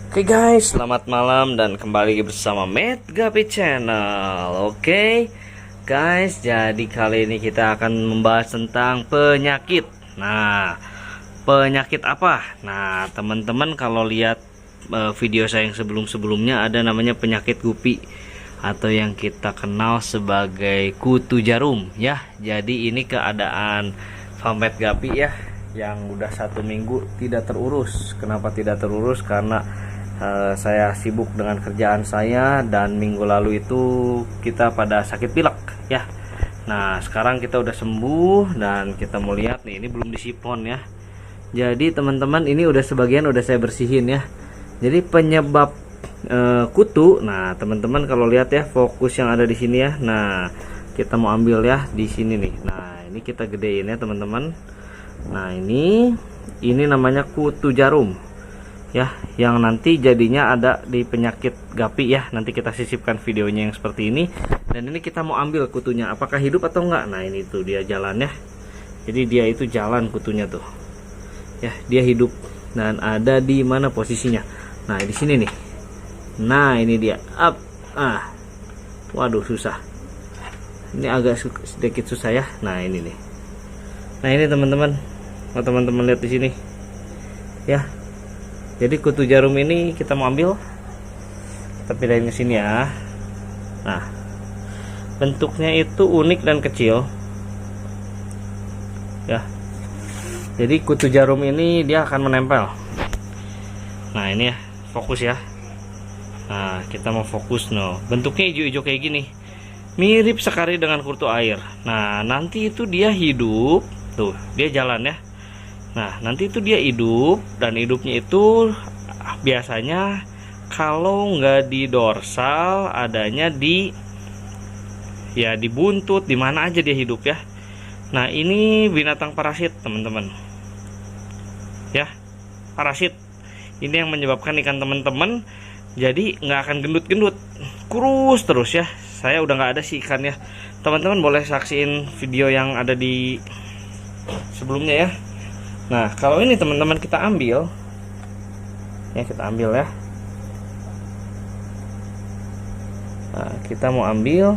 Oke guys, selamat malam dan kembali bersama Matt Gapi Channel. Oke guys, jadi kali ini kita akan membahas tentang penyakit. Nah, penyakit apa? Nah, teman-teman kalau lihat video saya yang sebelum-sebelumnya, ada namanya penyakit gupi atau yang kita kenal sebagai kutu jarum ya. Jadi ini keadaan Matt Gapi ya, yang udah 1 minggu tidak terurus. Kenapa tidak terurus? Karena saya sibuk dengan kerjaan saya, dan minggu lalu itu kita pada sakit pilek ya. Nah, sekarang kita udah sembuh dan kita mau lihat nih, ini belum disipon ya. Jadi teman-teman, ini udah sebagian udah saya bersihin ya. Jadi penyebab kutu, nah teman-teman kalau lihat ya, fokus yang ada di sini ya. Nah, kita mau ambil ya di sini nih. Nah, ini kita gedein ya teman-teman. Nah, ini namanya kutu jarum ya, yang nanti jadinya ada di penyakit gapi ya. Nanti kita sisipkan videonya yang seperti ini, dan ini kita mau ambil kutunya apakah hidup atau enggak. Nah, ini tuh dia jalan ya. Jadi dia itu jalan kutunya tuh ya, dia hidup. Dan ada di mana posisinya? Nah, di sini nih. Nah, ini dia up. Waduh, susah, ini agak sedikit susah ya. Nah, ini nih. Nah, ini teman-teman, teman-teman lihat di sini ya. Jadi kutu jarum ini kita mau ambil, kita pindahin ke sini ya. Nah, bentuknya itu unik dan kecil ya. Jadi kutu jarum ini dia akan menempel. Nah, ini ya, fokus ya. Nah, kita mau fokus no. Bentuknya hijau-hijau kayak gini, mirip sekali dengan kutu air. Nah, nanti itu dia hidup tuh, dia jalan ya. Nah, nanti itu dia hidup, dan hidupnya itu biasanya kalau nggak di dorsal, adanya di ya di buntut, di mana aja dia hidup ya. Nah, ini binatang parasit teman-teman ya, parasit. Ini yang menyebabkan ikan teman-teman jadi nggak akan gendut-gendut, kurus terus ya. Saya udah nggak ada sih ikan ya. Teman-teman boleh saksiin video yang ada di sebelumnya ya. Nah, kalau ini teman-teman kita ambil ya, kita ambil ya. Nah, kita mau ambil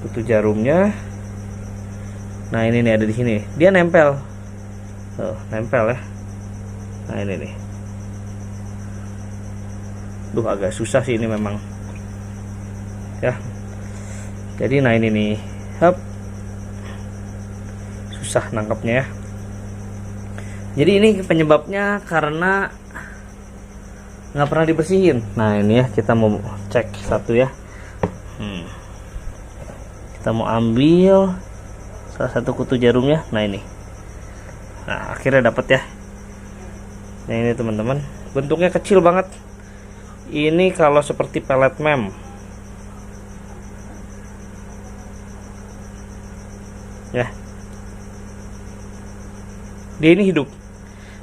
kutu jarumnya. Nah, ini nih ada di sini, dia nempel. Tuh, nempel ya. Nah, ini nih. Duh, agak susah sih ini memang ya. Jadi nah ini nih, susah nangkapnya ya. Jadi ini penyebabnya karena nggak pernah dibersihin. Nah, ini ya, kita mau cek satu ya. Kita mau ambil salah satu kutu jarumnya. Nah, ini. Nah, akhirnya dapat ya. Nah, ini teman-teman, bentuknya kecil banget. Ini kalau seperti pelet mem ya. Dia ini hidup.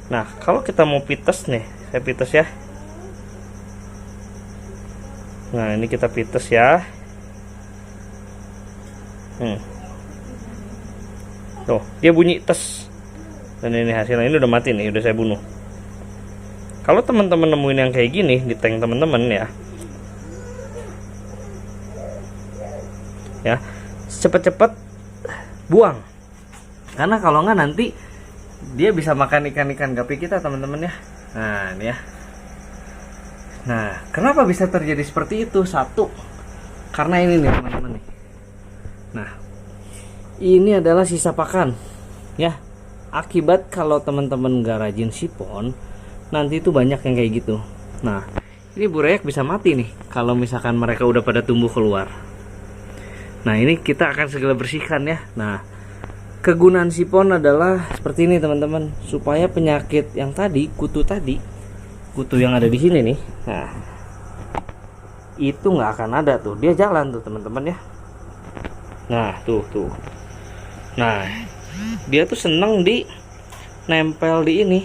Nah, kalau kita mau pites nih, saya pites ya. Nah, ini kita pites ya. Tuh, dia bunyi tes. Dan ini hasilnya, ini udah mati nih, udah saya bunuh. Kalau teman-teman nemuin yang kayak gini di tank teman-teman ya, cepet-cepet buang. Karena kalau nggak nanti dia bisa makan ikan-ikan gapi kita teman-teman ya. Nah, ini ya. Nah, kenapa bisa terjadi seperti itu? Satu, karena ini nih teman-teman nih. Nah, ini adalah sisa pakan ya. Akibat kalau teman-teman nggak rajin sipon, nanti itu banyak yang kayak gitu. Nah, ini burayak bisa mati nih kalau misalkan mereka udah pada tumbuh keluar. Nah, ini kita akan segera bersihkan ya. Nah, kegunaan sipon adalah seperti ini teman-teman, supaya penyakit yang tadi, kutu yang ada di sini nih, nah itu nggak akan ada tuh, dia jalan tuh teman-teman ya. Nah, tuh. Nah, dia tuh seneng di nempel di ini,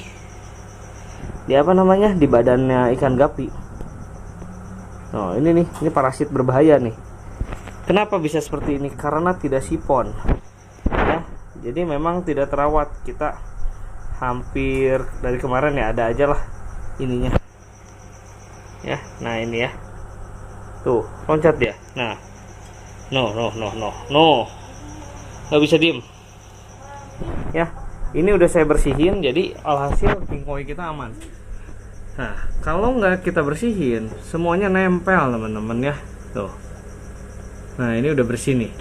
di apa namanya, di badannya ikan gapi. Oh, ini nih, ini parasit berbahaya nih. Kenapa bisa seperti ini? Karena tidak sipon ya. Jadi memang tidak terawat. Kita hampir dari kemarin ya, ada aja lah ininya. ya. Nah ini ya, tuh loncat dia. Nah, no, nggak bisa diem ya. Ini udah saya bersihin, jadi alhasil king koi kita aman. Nah, kalau nggak kita bersihin, semuanya nempel teman-teman ya. Tuh. Nah, ini udah bersih nih.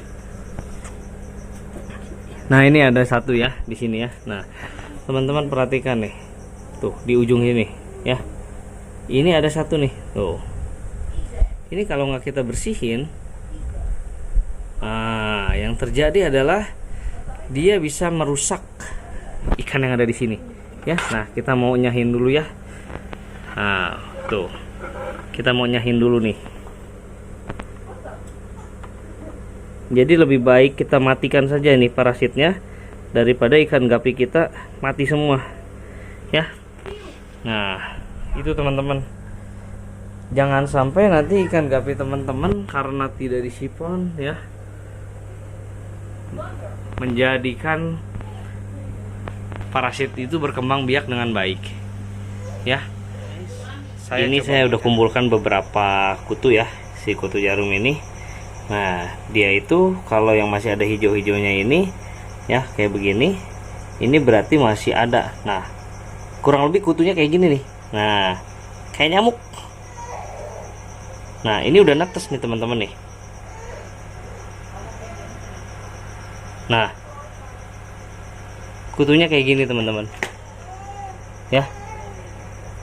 Nah, ini ada satu ya di sini ya. Nah, teman-teman perhatikan nih. Tuh, di ujung ini ya. Ini ada satu nih. Tuh. Ini kalau nggak kita bersihin, yang terjadi adalah dia bisa merusak ikan yang ada di sini ya. Nah, kita mau nyahin dulu ya. Nah, tuh. Kita mau nyahin dulu nih. Jadi lebih baik kita matikan saja nih parasitnya daripada ikan gapi kita mati semua ya. Nah, itu teman-teman. Jangan sampai nanti ikan gapi teman-teman karena tidak disipon ya, menjadikan parasit itu berkembang biak dengan baik ya. Saya udah kumpulkan beberapa kutu ya, si kutu jarum ini. Nah, dia itu kalau yang masih ada hijau-hijaunya ini ya, kayak begini, ini berarti masih ada. Nah, kurang lebih kutunya kayak gini nih. Nah, kayak nyamuk. Nah, ini udah netes nih teman-teman nih. Nah, kutunya kayak gini teman-teman ya.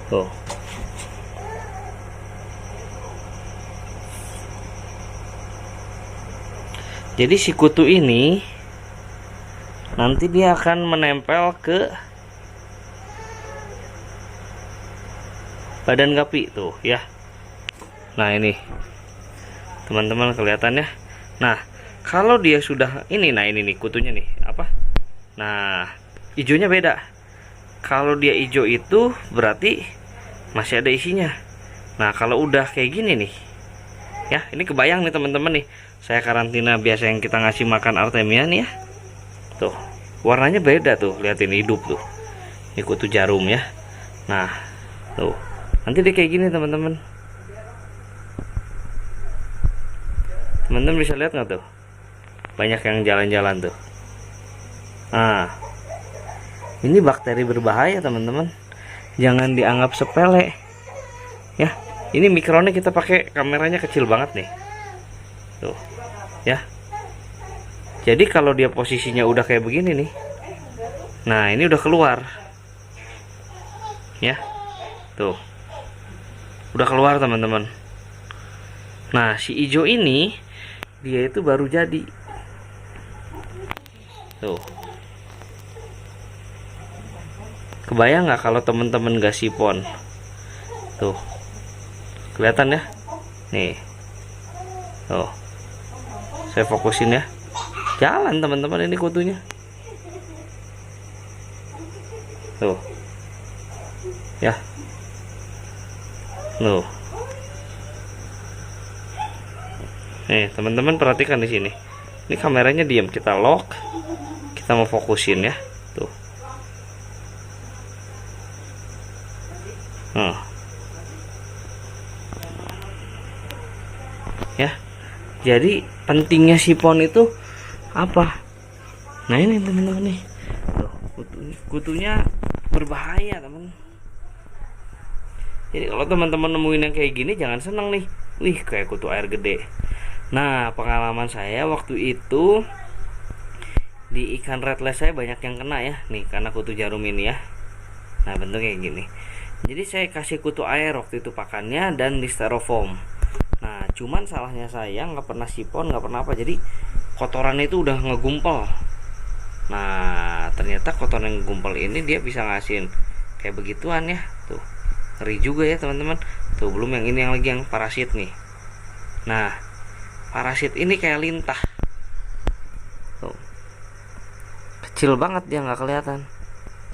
Tuh. Jadi si kutu ini nanti dia akan menempel ke badan gapi tuh ya. Nah, ini teman-teman kelihatan ya. Nah, kalau dia sudah ini, nah ini nih kutunya nih apa? Nah, hijaunya beda. Kalau dia hijau itu berarti masih ada isinya. Nah, kalau udah kayak gini nih ya, ini kebayang nih teman-teman nih. Saya karantina biasa yang kita ngasih makan artemia nih ya. Tuh, warnanya beda tuh, liatin hidup tuh. Ini kutu jarum ya. Nah, tuh. Nanti dia kayak gini teman-teman. Teman-teman bisa lihat nggak tuh? Banyak yang jalan-jalan tuh. Nah, ini bakteri berbahaya teman-teman. Jangan dianggap sepele ya. Ini mikronnya kita pakai kameranya kecil banget nih. Tuh ya. Jadi kalau dia posisinya udah kayak begini nih, nah ini udah keluar ya. Tuh, udah keluar teman-teman. Nah, si hijau ini dia itu baru jadi. Tuh, kebayang nggak kalau teman-teman gak sipon? Tuh, kelihatan ya nih. Tuh, saya fokusin ya. Jalan teman-teman ini kutunya. Tuh ya. Tuh. Nih teman-teman perhatikan di sini. Ini kameranya diam, kita lock. Kita mau fokusin ya. Tuh. Nah. Ya. Jadi pentingnya sipon itu apa? Nah, ini teman-teman nih. Tuh, kutunya berbahaya, teman. Jadi kalau teman-teman nemuin yang kayak gini jangan seneng nih. Wih, kayak kutu air gede. Nah, pengalaman saya waktu itu di ikan redless saya banyak yang kena ya. Nih, karena kutu jarum ini ya. Nah, bentuknya kayak gini. Jadi saya kasih kutu air waktu itu pakannya dan di styrofoam. Nah, cuman salahnya saya nggak pernah sipon, nggak pernah apa. Jadi kotoran itu udah ngegumpel. Nah, ternyata kotoran yang ngegumpel ini dia bisa ngasihin kayak begituan ya. Tuh, ngeri juga ya teman-teman. Tuh, belum yang ini yang lagi yang parasit nih. Nah, parasit ini kayak lintah. Tuh, kecil banget dia, nggak kelihatan.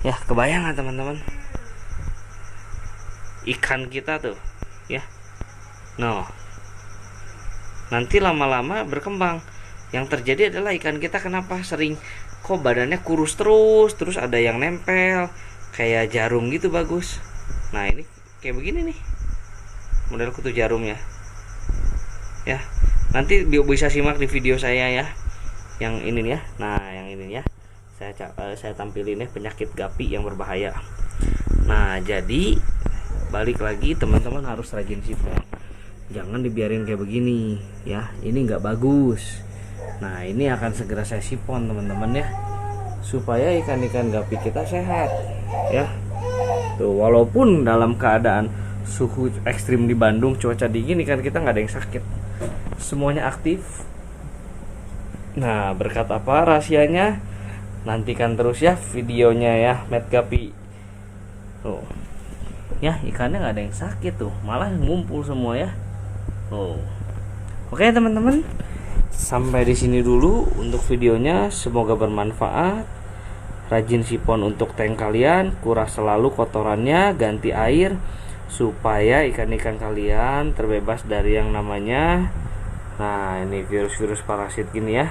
Ya, kebayang nggak teman-teman? Ikan kita tuh, ya. No. Nanti lama-lama berkembang. Yang terjadi adalah ikan kita kenapa sering kok badannya kurus terus ada yang nempel kayak jarum gitu bagus. Nah, ini kayak begini nih. Model kutu jarumnya ya. Nanti bisa simak di video saya ya, yang ini nih ya. Nah yang ini ya, saya tampilin ya penyakit gapi yang berbahaya. Nah jadi balik lagi, teman-teman harus rajin sipon, jangan dibiarin kayak begini ya, ini nggak bagus. Nah ini akan segera saya sipon teman-teman ya, supaya ikan-ikan gapi kita sehat ya. Tuh, walaupun dalam keadaan suhu ekstrim di Bandung, cuaca dingin, ikan kita nggak ada yang sakit, semuanya aktif. Nah berkat apa rahasianya? Nantikan terus ya videonya ya, Met Gapi. Tuh ya, ikannya nggak ada yang sakit tuh, malah ngumpul semua ya. Oke teman-teman, sampai di sini dulu untuk videonya, semoga bermanfaat. Rajin sipon untuk tank kalian, kuras selalu kotorannya, ganti air supaya ikan-ikan kalian terbebas dari yang namanya, nah ini virus-virus parasit gini ya.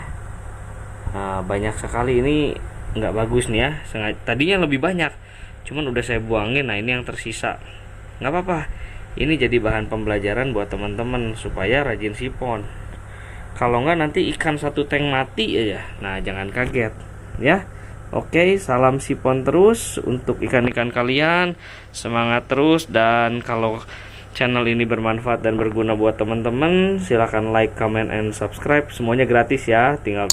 Nah, banyak sekali, ini nggak bagus nih ya. Tadinya lebih banyak, cuman udah saya buangin. Nah ini yang tersisa, nggak apa-apa, ini jadi bahan pembelajaran buat teman-teman supaya rajin sipon. Kalau nggak nanti ikan satu tank mati aja, nah jangan kaget ya. Oke, salam sipon terus untuk ikan-ikan kalian, semangat terus. Dan kalau channel ini bermanfaat dan berguna buat teman-teman, silahkan like, comment, and subscribe, semuanya gratis ya, tinggal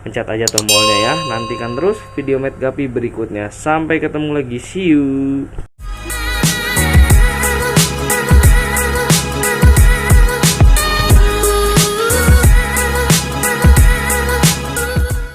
pencet aja tombolnya ya. Nantikan terus video Met Gapi berikutnya. Sampai ketemu lagi, see you.